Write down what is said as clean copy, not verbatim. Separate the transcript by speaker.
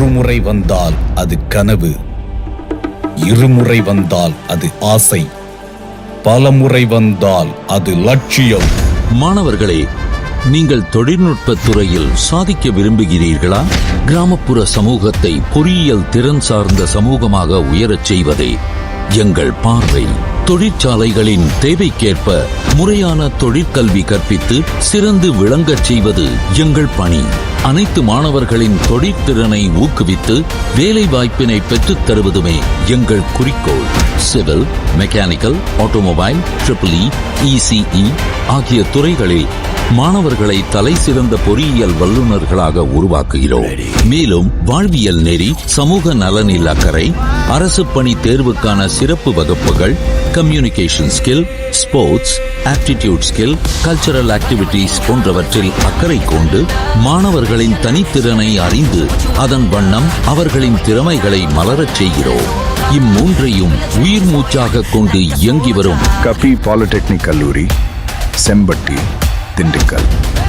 Speaker 1: ஒருமுறை வந்தால் அது கனவு, இருமுறை வந்தால் அது ஆசை, பலமுறை வந்தால் அது லட்சியம்.
Speaker 2: மாணவர்களே, நீங்கள் தொழில்நுட்பத் துறையில் சாதிக்க விரும்புகிறீர்களா? கிராமப்புற சமூகத்தை பொறியியல் திறன் சார்ந்த சமூகமாக உயரச் செய்வதே எங்கள் பார்வை. தொழிற்சாலைகளின் தேவைக்கேற்ப முறையான தொழிற்கல்வி கற்பித்து சிறந்து விளங்கச் செய்வது எங்கள் பணி. அனைத்து மாணவர்களின் தொழிற்திறனை ஊக்குவித்து வேலை வாய்ப்பினை பெற்றுத் தருவதுமே எங்கள் குறிக்கோள். Civil, mechanical, automobile, EEE, ECE ஆகிய துறைகளில் மாணவர்களை தலை சிறந்த பொறியியல் வல்லுநர்களாக உருவாக்குகிறோம். மேலும் வாழ்வியல் நெறி, சமூக நலனில் அக்கறை, அரசு பணி தேர்வுக்கான சிறப்பு வகுப்புகள், communication skill, sports, aptitude skill, cultural activities போன்றவற்றில் அக்கறை கொண்டு மாணவர்களின் தனித்திறனை அறிந்து அதன் வண்ணம் அவர்களின் திறமைகளை மலரச் செய்கிறோம். இம்மூன்றையும் உயிர் மூச்சாக கொண்டு இயங்கி வரும்
Speaker 3: கபி பாலிடெக்னிக் கல்லூரி, செம்பட்டி, திண்டுக்கல்.